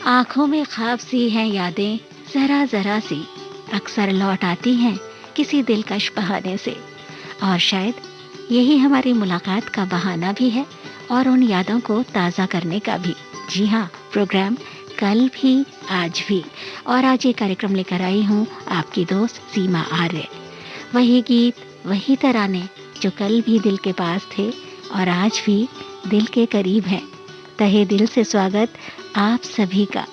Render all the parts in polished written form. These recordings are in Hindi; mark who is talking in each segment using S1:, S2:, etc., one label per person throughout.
S1: आँखों में ख्वाब सी हैं यादें, ज़रा-ज़रा सी, अक्सर लौट आती हैं किसी दिलकश बहाने से। और शायद यही हमारी मुलाकात का बहाना भी है और उन यादों को ताज़ा करने का भी। जी हाँ, प्रोग्राम कल भी आज भी। और आज ये कार्यक्रम लेकर आई हूँ आपकी दोस्त सीमा आर्य। वही गीत, वही तराने जो कल भी दिल के पास थे और आज भी दिल के करीब हैं। तहे दिल से स्वागत आप सभी का।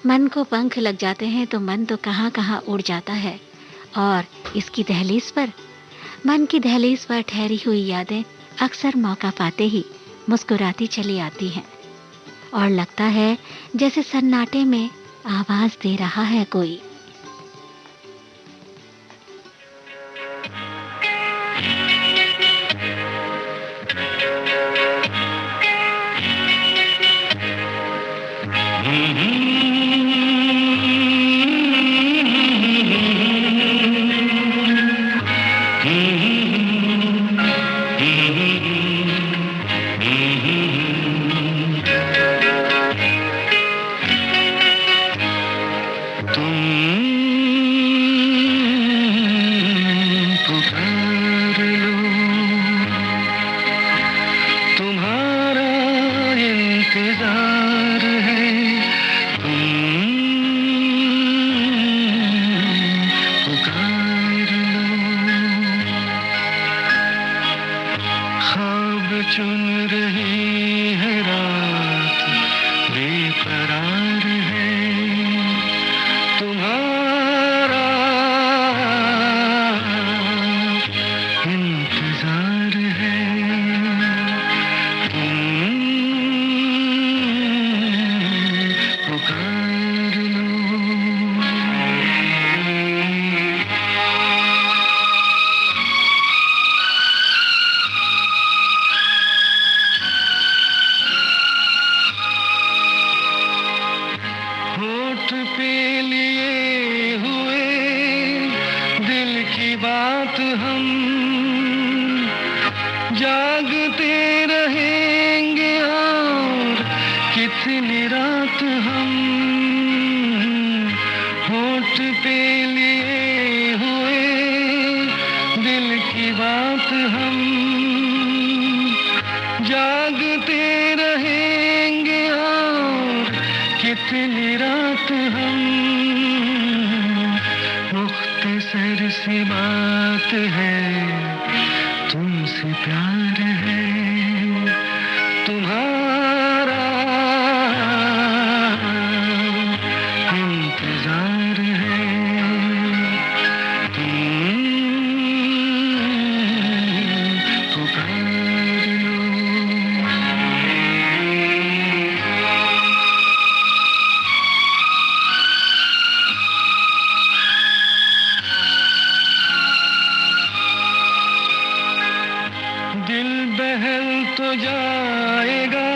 S1: मन को पंख लग जाते हैं तो मन तो कहाँ कहाँ उड़ जाता है। और इसकी दहलीज पर, मन की दहलीज पर ठहरी हुई यादें अक्सर मौका पाते ही मुस्कुराती चली आती हैं और लगता है जैसे सन्नाटे में आवाज दे रहा है कोई।
S2: तुम होठ पे लिए हुए दिल की बात हम जागते रहेंगे और कितनी रात हम होठ पे लिए हुए दिल की बात हम जागते रहेंगे और कितनी रात हम मुख्तसर सी बात है तुमसे प्यार है तुम्हारा इंतजार है तुम पुकार लो दिल बहल तो जाएगा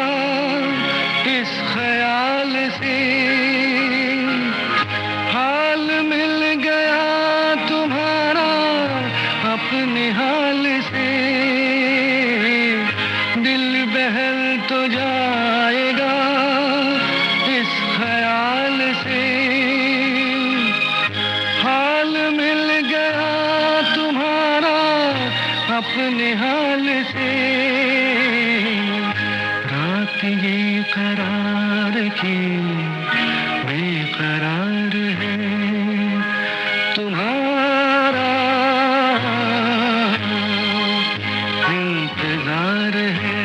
S2: इस ख्याल से हाल मिल गया तुम्हारा अपने हाल से दिल बहल तो जाएगा इस ख्याल से हाल मिल गया तुम्हारा अपने हाल से रात ये करार की बेकरार है तुम्हारा इंतजार है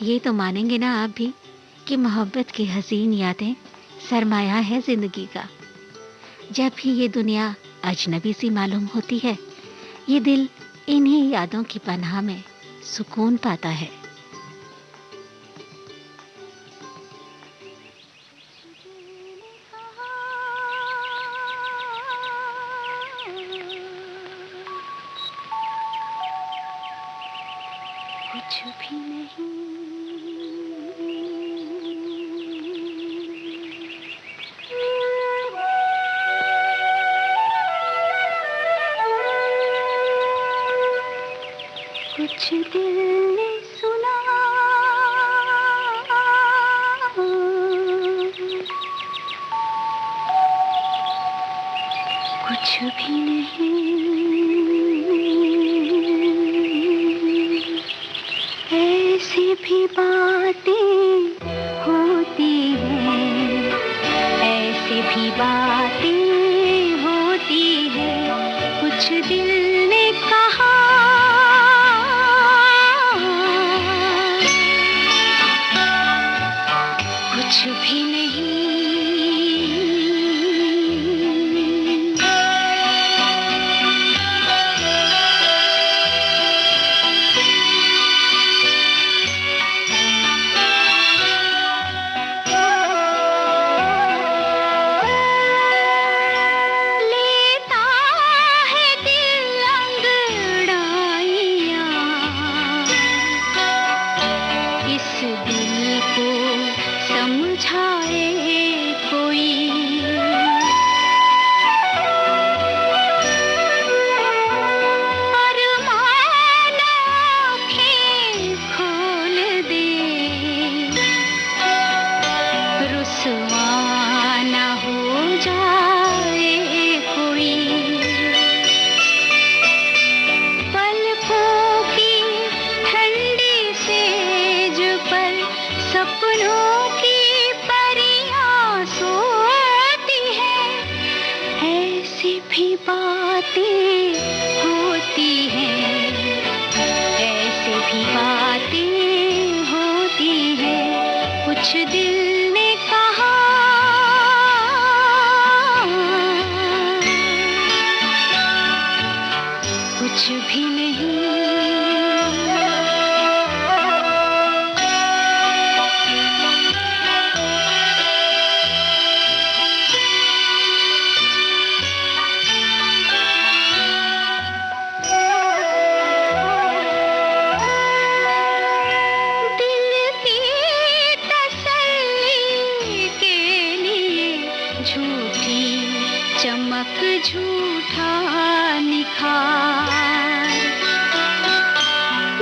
S1: ये तो मानेंगे ना आप भी कि मोहब्बत की हसीन यादें सरमाया है जिंदगी का। जब भी ये दुनिया अजनबी सी मालूम होती है, ये दिल इन्हीं यादों की पनाह में सुकून पाता है। कुछ भी नहीं कुछ दिल ने सुना कुछ भी नहीं ऐसी भी बातें होती हैं ऐसी भी बातें होती हैं कुछ दिल ने कहा कुछ भी नहीं कुछ दिल ने कहा कुछ भी नहीं एक झूठा निखार।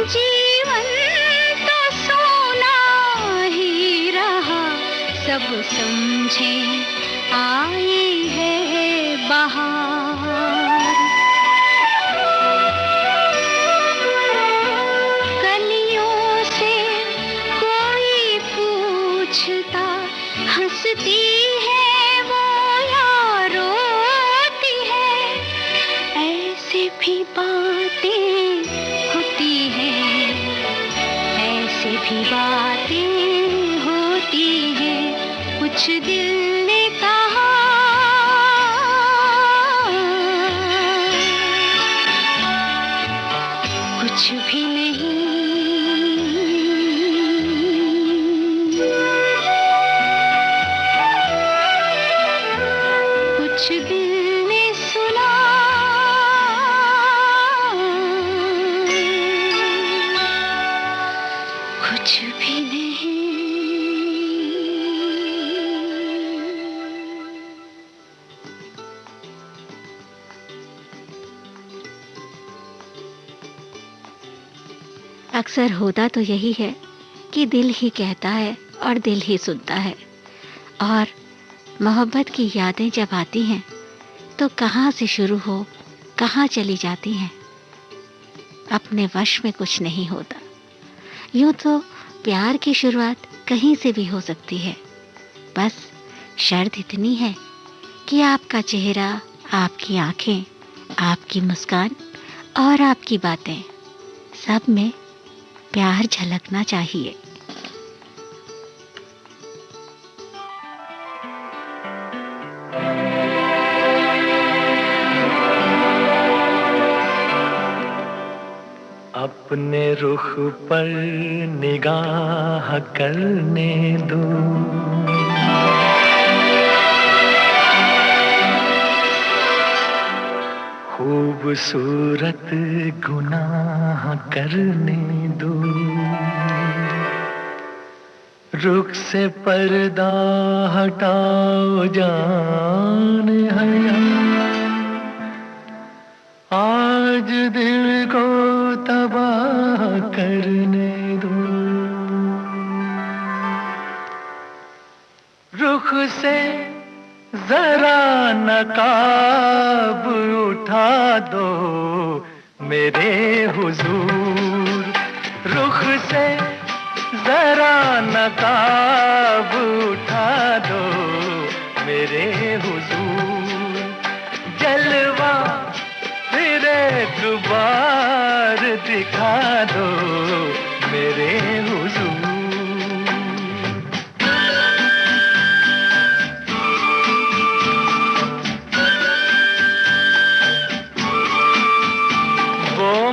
S1: जीवन तो सोना ही रहा, सब समझे आई है बहार। कलियों से कोई पूछता, हंसती है वो या रोती है, ऐसे भी बातें होती हैं, ऐसे भी बातें होती हैं। कुछ दिल ने कहा, कुछ भी नहीं। कुछ दिल ने सुना, कुछ भी नहीं। अक्सर होता तो यही है कि दिल ही कहता है और दिल ही सुनता है, और मोहब्बत की यादें जब आती हैं तो कहाँ से शुरू हो कहाँ चली जाती हैं, अपने वश में कुछ नहीं होता। यूं तो प्यार की शुरुआत कहीं से भी हो सकती है, बस शर्त इतनी है कि आपका चेहरा, आपकी आंखें, आपकी मुस्कान और आपकी बातें, सब में प्यार झलकना चाहिए।
S2: अपने रुख पर निगाह करने दो, खूबसूरत गुनाह करने दो। रुख से पर्दा हटाओ जान हया, आज दिल को तबाह करने दो। रुख से जरा नकाब उठा दो मेरे हुजूर, रुख से जरा नकाब उठा दो मेरे हुजूर। जलवा फिर एक बार दिखा दो मेरे हुजूर।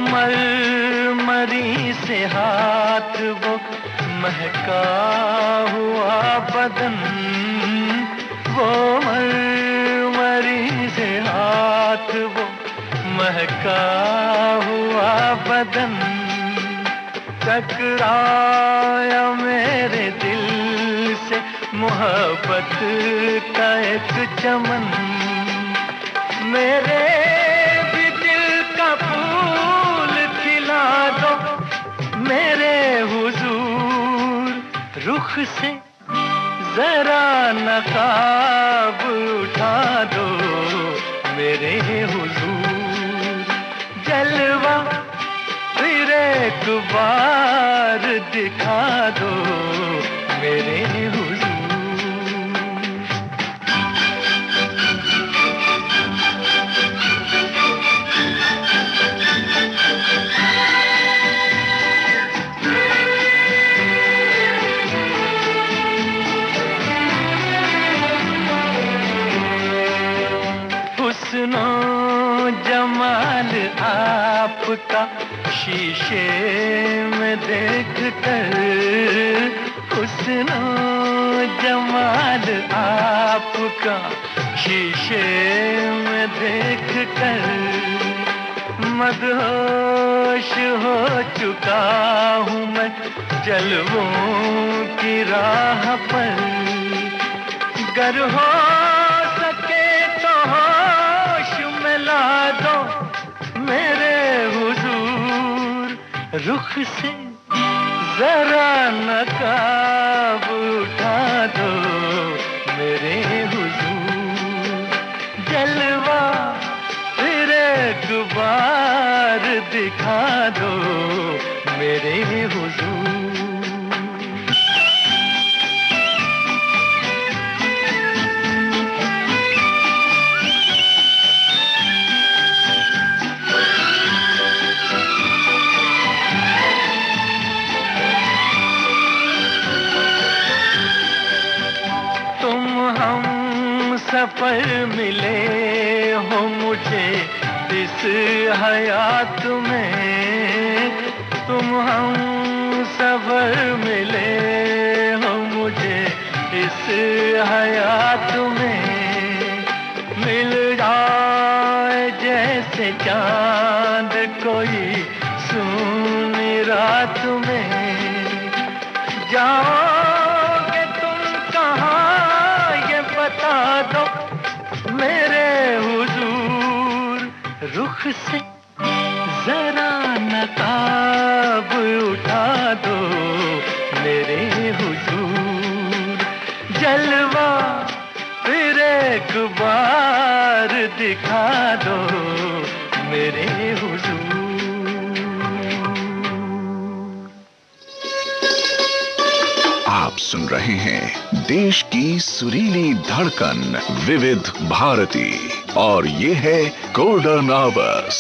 S2: मरमरी से हाथ, वो महका हुआ बदन, वो मरमरी से हाथ, वो महका हुआ बदन, टकराया मेरे दिल से मोहब्बत का एक चमन। मेरे भी दिल का फूल खिला दो मेरे हुजूर, रुख से जरा नकाब उठा दो मेरे हुजूर। जलवा फिर एक बार दिखा दो मेरे हुजूर। हुस्नो जमाल आपका शीशे में देख कर, हुस्नो जमाल आपका शीशे में देख कर, मदहोश हो चुका हूँ मैं जलवों की राह पर। गर हो सके तो हो रुख से जरा नकाब उठा दो मेरे हुजूर, जलवा फिर एक बार दिखा दो मेरे हुजूर। सफर मिले हो मुझे इस हयात में, तुम हम सफर मिले हो मुझे इस हयात में। मिल जाए जैसे चांद कोई सुनी रात में, जाओगे तुम कहाँ ये बता दो मेरे हुजूर, रुख से जरा नकाब उठा दो मेरे हुजूर, जलवा फिर एक बार दिखा दो मेरे हुजूर।
S3: आप सुन रहे हैं देश की सुरीली धड़कन विविध भारती और ये है गोल्डन आवर्स।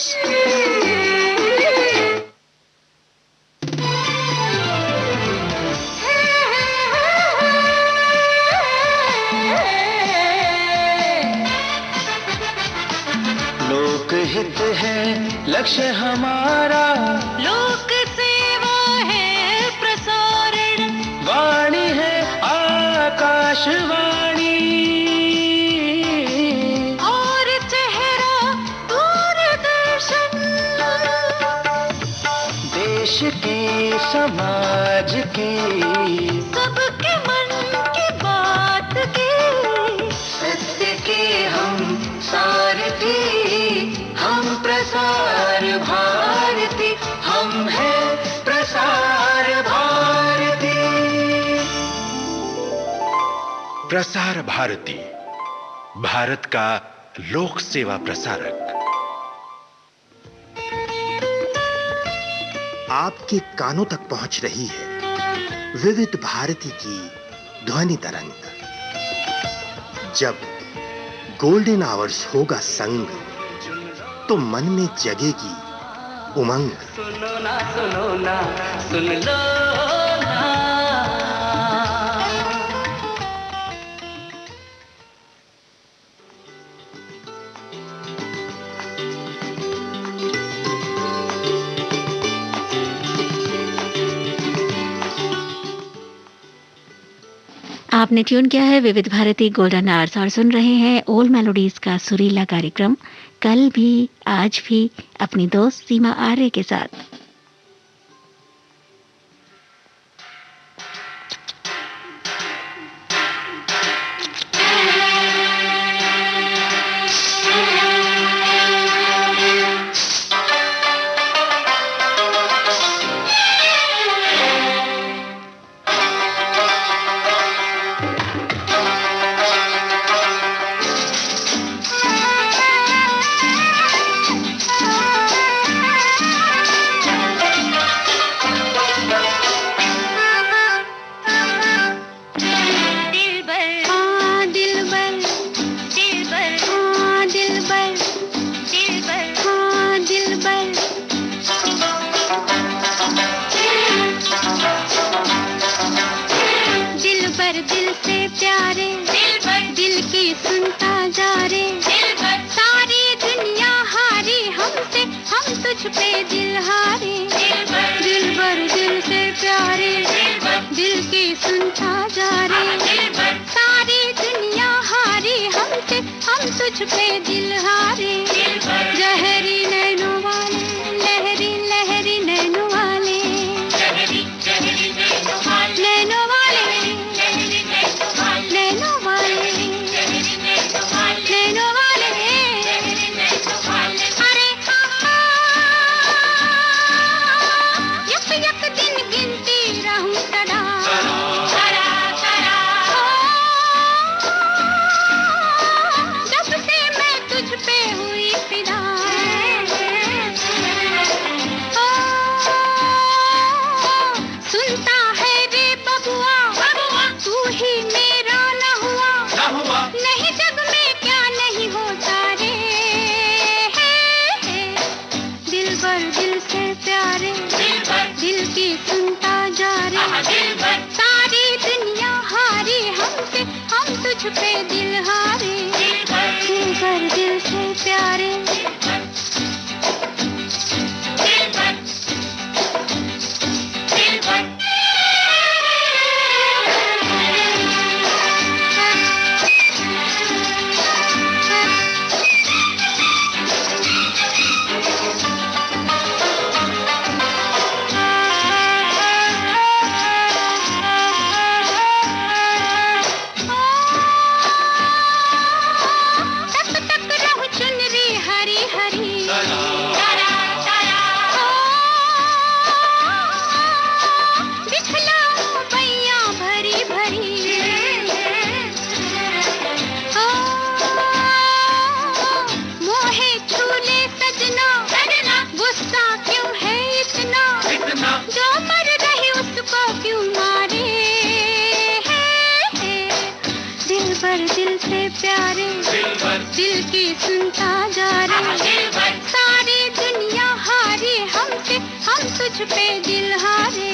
S2: लोकहित है लक्ष्य हमारा,
S4: लोक सेवा है प्रसारण,
S2: वाणी है आकाशवाणी
S4: और चेहरा दूरदर्शन।
S2: देश की समाज की
S4: सबके मन की बात की,
S2: सत्य के हम सारथी, हम प्रसार भारती, हम हैं प्रसार भारती।
S5: प्रसार भारती, भारत का लोक सेवा प्रसारक।
S6: आपके कानों तक पहुंच रही है विविध भारती की ध्वनि तरंग। जब गोल्डन आवर्स होगा संग, तो मन में जगेगी उमंग।
S2: सुनो ना सुन लो ना।
S1: आपने ट्यून किया है विविध भारती गोल्डन आवर्स और सुन रहे हैं ओल्ड मेलोडीज का सुरीला कार्यक्रम, कल भी आज भी अपनी दोस्त सीमा आर्य के साथ।
S4: तुझ पे दिल हारे, जहरी नैनों वाले, लहरी लहरी नैनों वाले, जहरी जहरी नैनों वाले, नैनों वाले, जहरी नैनों वाले, नैनों वाले, जहरी नैनों वाले, नैनों वाले, जहरी नैनों वाले। अरे पे दिल हारे, दिल भर दिल से प्यारे, प्यारे, दिल की सुनता जा रे, सारी दुनिया हारी हमसे, हम तुझ पे दिल हारे,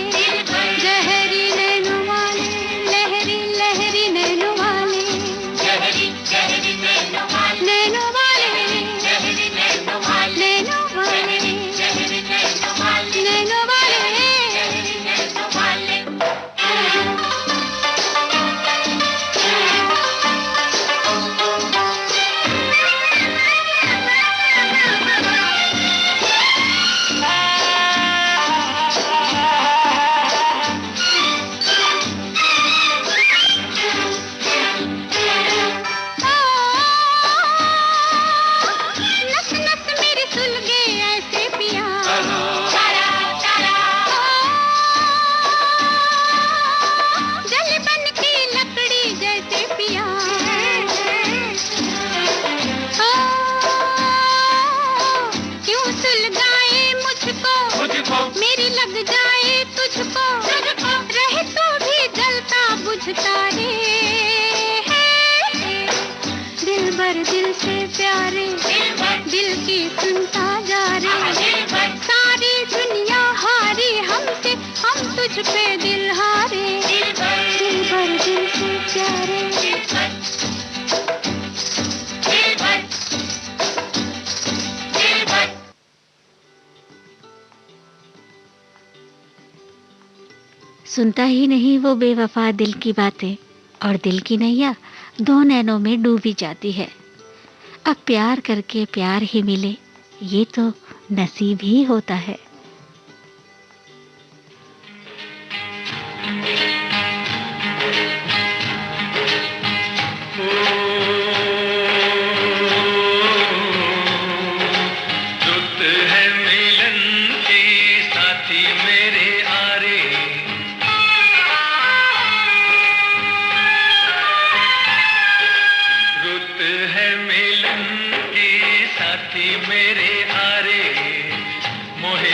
S4: जहरी नैनों वाले, लहरी लहरी नैनों वाले, जहरी जहरी नैनों वाले, नैनों वाले, जहरी नैनों वाले, नैनों वाले, जहरी नैनों वाले, नैनों वाले, जहरी नैनों वाले। मेरी लग जाए तुझको, रहे तो भी जलता बुझता रे, दिल भर दिल से प्यारे, दिल की सुनता जा रे, सारी दुनिया हारी हमसे, हम तुझ पे दिल हारे, दिल भर दिल से प्यारे,
S1: सुनता ही नहीं वो बेवफा दिल की बातें, और दिल की नैया दो नैनों में डूबी जाती है। अब प्यार करके प्यार ही मिले, ये तो नसीब ही होता है।
S7: मेरे आरे मोहे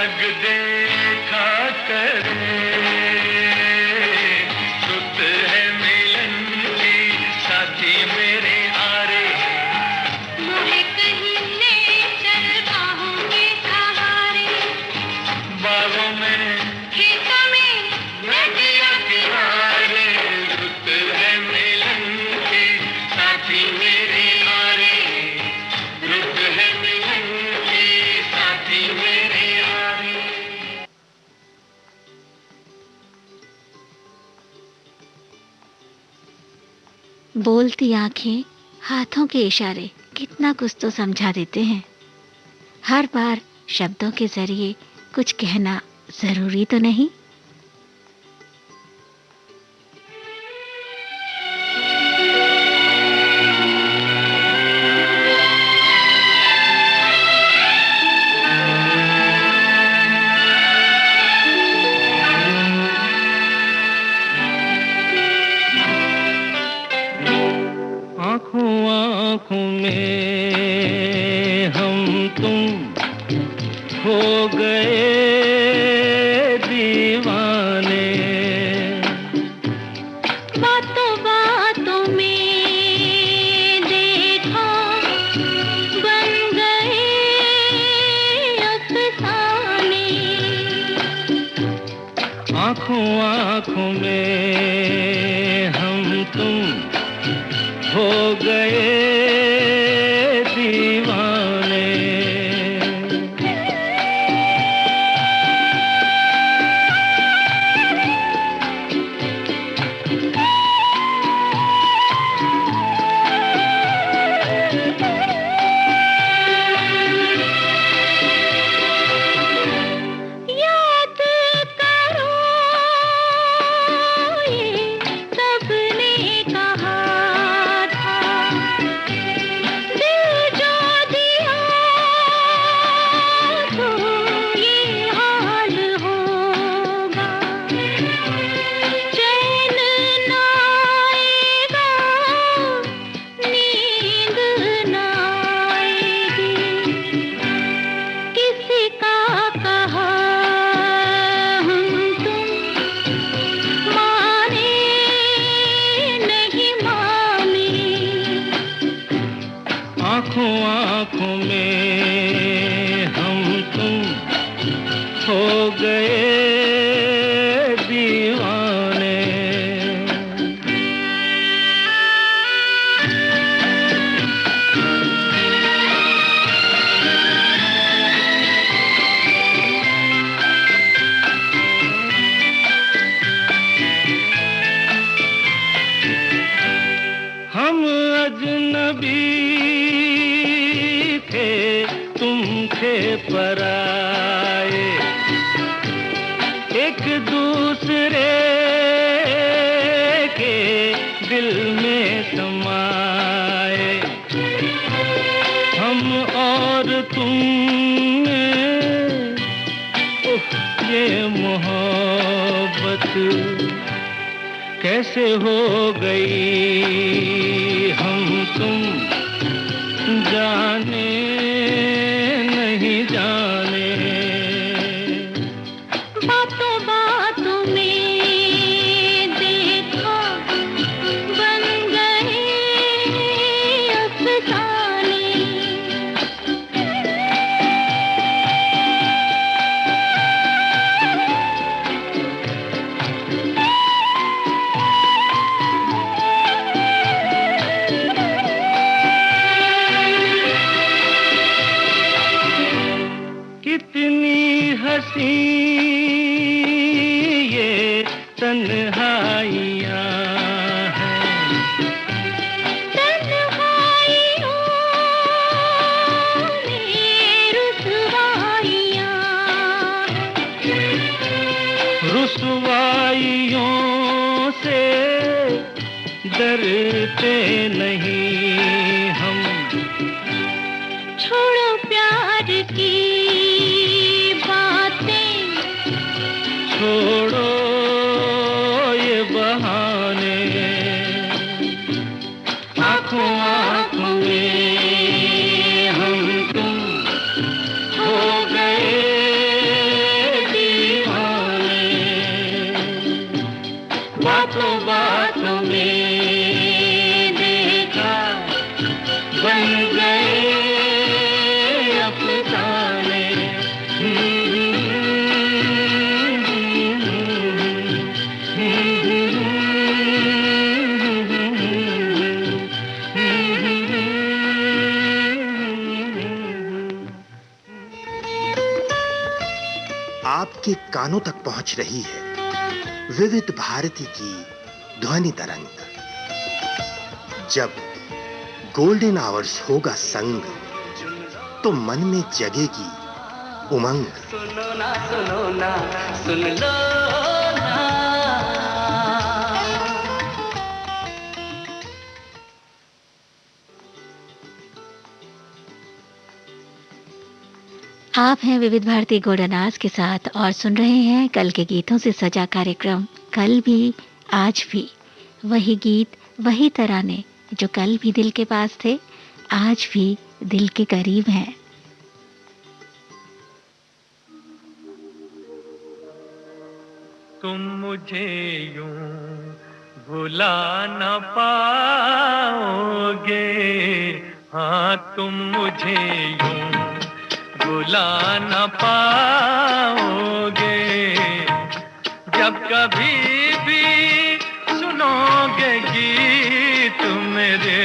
S2: जग देखा करे, रुत है मिलन की साथी मेरे आरे,
S4: मोहे कहीं ले चल बाहों के सहारे,
S2: बागों में
S4: खेतों में
S2: नदिया किनारे, रुत है मिलन की साथी मेरे आरे, रुत है मिलन की साथी मेरे आरे।
S1: बोलती आंखें, हाथों के इशारे कितना कुछ तो समझा देते हैं। हर बार शब्दों के जरिए कुछ कहना जरूरी तो नहीं।
S2: आँखों आँखों में हम तुम हो गए दीवाने,
S4: बातों बातों में देखो बन गए अफसाने,
S2: आँखों आँखों में हम तुम हो गए दीवाने।
S4: याद करो ये सबने कहा था, दिल जो दिया तो ये हाल होगा, चैन ना आएगा, नींद ना आएगी, किसी का कहा हम तुम माने नहीं माने,
S2: आँखों आँखों में हम तुम हो गए दीवाने। हम अजनबी थे, तुम थे पराए, एक दूसरे के दिल में समाए, हम और तुम में ये मोहब्बत कैसे हो गई हम तुम जाने नहीं जाने।
S4: बातों बातों में देखो बन गए अफसाने,
S2: कितनी हंसी ये तन्हाइयाँ हैं,
S4: तन्हाइयों में रुसवाइयाँ,
S2: रुसवाइयों से डरते नहीं हम,
S4: छोड़ो प्यार की बातें,
S2: छोड़ो ये बहाने। आँखों आँखों में हम तुम हो गए
S6: आपके कानों तक पहुंच रही है विविध भारती की ध्वनि तरंग। जब गोल्डन आवर्स होगा संग, तो मन में जगेगी उमंग।
S2: सुनो ना सुन लो ना।
S1: आप हैं विविध भारती गोल्डन आवर्स के साथ और सुन रहे हैं कल के गीतों से सजा कार्यक्रम कल भी आज भी। वही गीत वही तराने जो कल भी दिल के पास थे, आज भी दिल के करीब हैं।
S2: तुम मुझे यूं भुला न पाओगे, हाँ तुम मुझे यूं भुला न पाओगे। जब कभी भी सुनोगे गीत मेरे,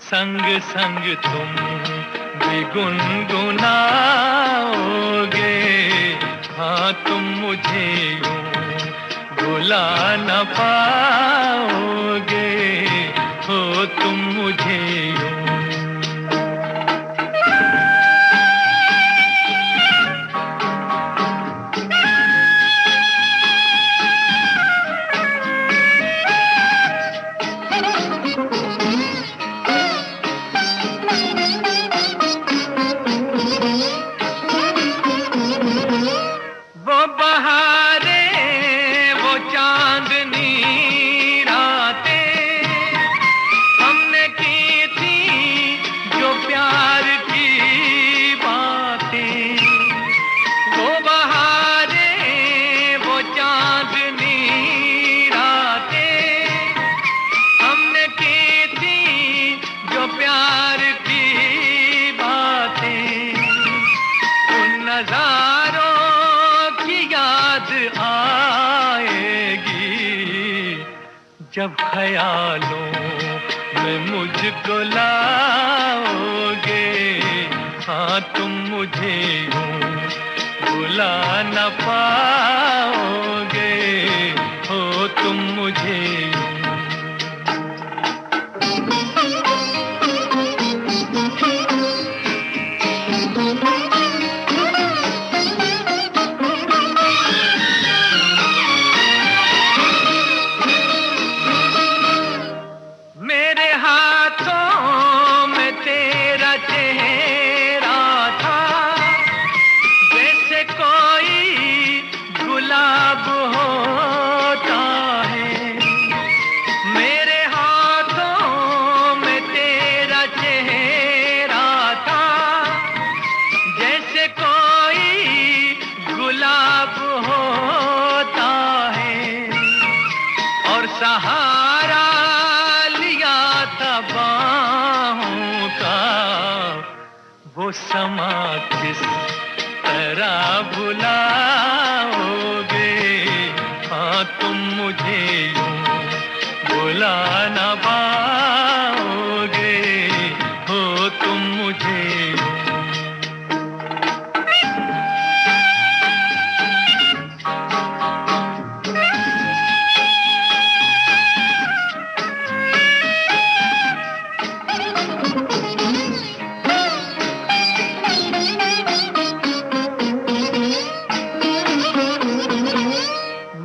S2: संग संग तुम भी गुनगुनाओगे। हाँ तुम मुझे यूं भुला न पाओगे, हो तुम मुझे यूं। जब ख्यालों में मुझको लाओगे, हाँ तुम मुझे यूं भुला न पाओगे, हो तुम मुझे यूं। सहारा लिया था बाहों का, वो समा किस तरह भुलाओगे। हाँ तुम मुझे यूं भुला न पाओगे, हो तुम मुझे यूं।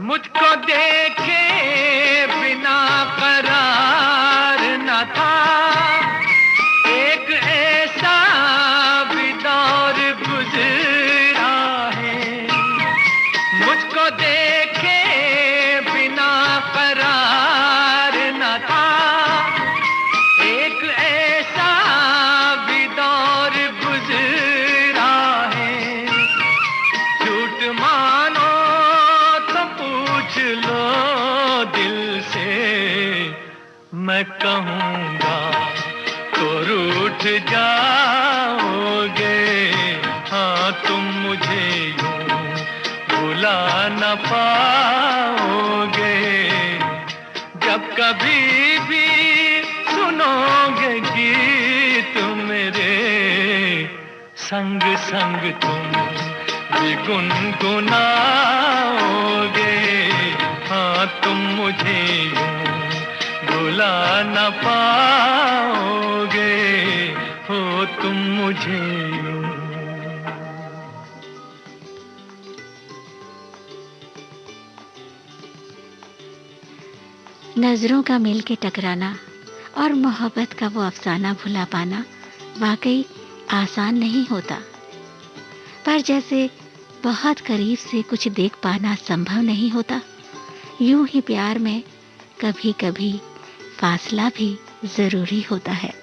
S2: मुझको देखे बिना करार न था, एक ऐसा भी दौर गुजरा है। मुझको देखे बिना करार न था, एक ऐसा भी दौर गुजरा है। झूठ मानो पूछ लो दिल से, मैं कहूँगा तो रूठ जाओगे। हाँ तुम मुझे यूं भुला न पाओगे। जब कभी भी सुनोगे गीत मेरे, संग संग तुम भी गुनगुनाओगे। हाँ तुम मुझे यूं भुला न पाओगे, हो तुम मुझे यूं।
S1: नजरों का मिल के टकराना और मोहब्बत का वो अफसाना भुला पाना वाकई आसान नहीं होता, पर जैसे बहुत करीब से कुछ देख पाना संभव नहीं होता, यूं ही प्यार में कभी कभी फासला भी जरूरी होता है।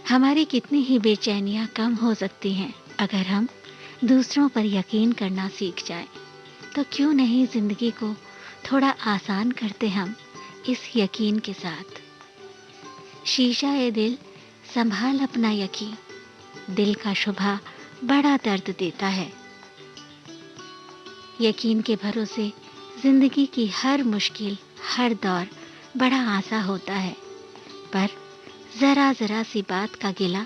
S1: हमारी कितनी ही बेचैनियां कम हो सकती हैं अगर हम दूसरों पर यकीन करना सीख जाएं। तो क्यों नहीं जिंदगी को थोड़ा आसान करते हम इस यकीन के साथ। शीशा ए दिल संभाल अपना यकीन, दिल का शुभा बड़ा दर्द देता है। यकीन के भरोसे जिंदगी की हर मुश्किल, हर दौर बड़ा आसा होता है, पर जरा जरा सी बात का गिला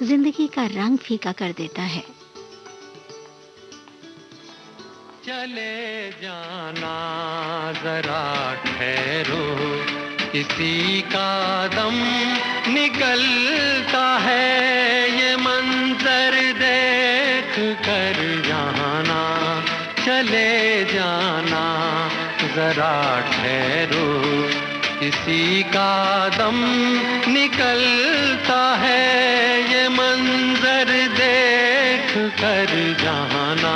S1: जिंदगी का रंग फीका कर देता है।
S2: चले जाना जरा ठहरो, किसी का दम निकलता है, ये मंजर देख कर जाना। चले जाना जरा ठहरो, किसी का दम निकलता है, ये मंजर देख कर जाना।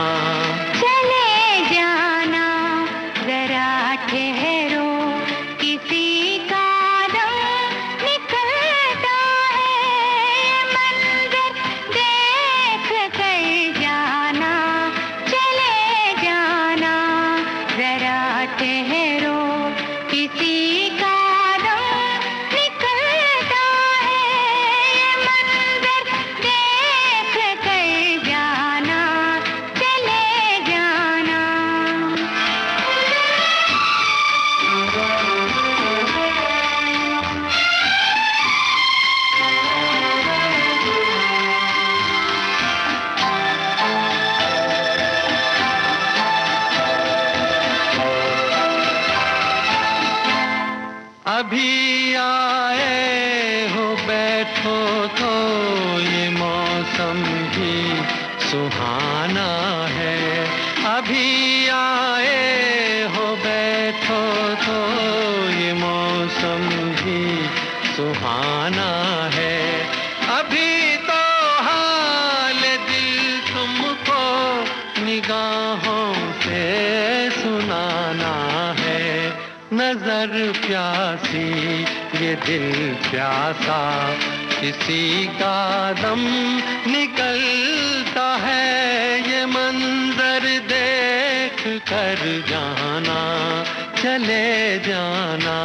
S4: चले जाना जरा ठहरो, किसी का दम निकलता है, ये मंजर देख कर जाना। चले जाना जरा ठहरो, किसी का दम निकलता है, ये मंजर देख कर जाना। चले जाना।
S2: अभी आए हो बैठो तो ये मौसम भी सुहाना है। अभी आए हो बैठो तो ये मौसम भी सुहाना है। अभी तो हाल दिल तुमको निगाहों से सुनाना है। नजर प्यासी ये दिल प्यासा, किसी का दम निकलता है, ये मंजर देख कर जाना। चले जाना।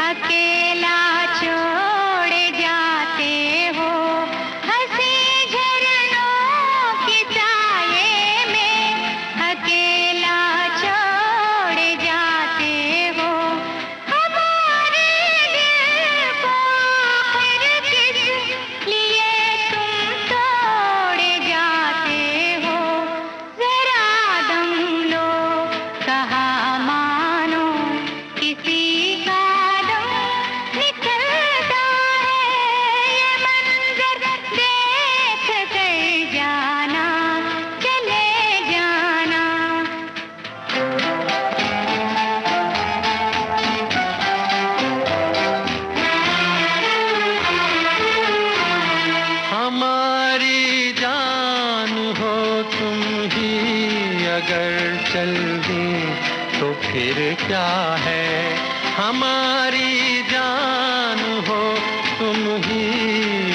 S4: अकेला छोड़ जाते हो, हंसी झरनों की साये में अकेला छोड़ जाते हो। हमारे दिल को आखिर किस लिए तुम तोड़ जाते हो। जरा दम लो, कहा मानो, किसी का निकलता है, ये मंजर देख कर जाना। चले जाना।
S2: हमारी जान हो तुम ही अगर चल दें तो फिर क्या है। हमारी जान हो तुम ही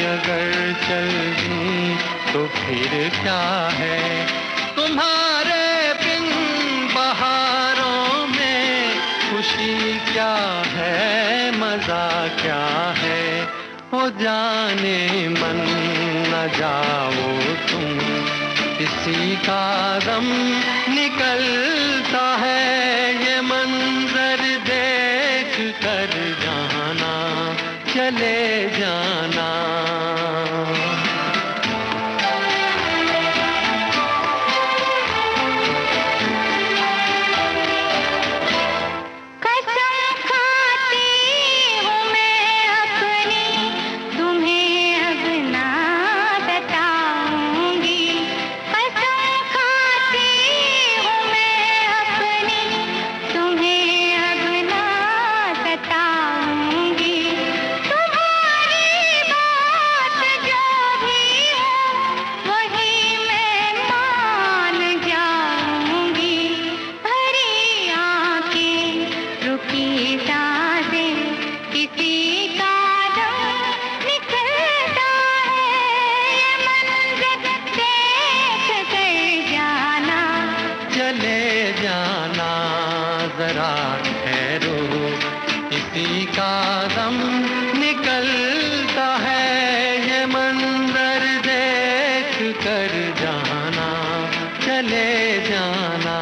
S2: अगर चल दें तो फिर क्या है। तुम्हारे बिन बहारों में खुशी क्या है, मजा क्या है। हो जाने मन न जाओ तुम, किसी का दम निकलता है, ये मंजर देख कर जाना। चले जाना।
S4: कसम खाती हूँ मैं अपनी, तुम्हें अब ना बताऊंगी। कसम खाती हूँ मैं अपनी, तुम्हें अब ना सताऊंगी। तुम्हारी बात जो भी हो वही मैं मान जाऊंगी। भरी आंखें, रुकी सांसें, किसी का दम निकलता है, ये मंजर देख कर जाना।
S2: चले जाना जरा ठहरो, इसी का दम निकलता है, ये मंजर देख कर जाना, चले जाना।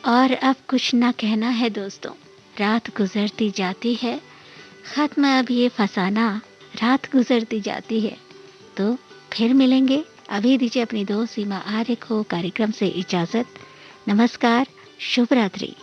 S1: और अब कुछ ना कहना है दोस्तों, रात गुजरती जाती है, खत्म अब ये फसाना, रात गुजरती जाती है। तो फिर मिलेंगे, अभी दीजिए अपनी दोस्त सीमा आर्य को कार्यक्रम से इजाजत। नमस्कार, शुभ रात्रि।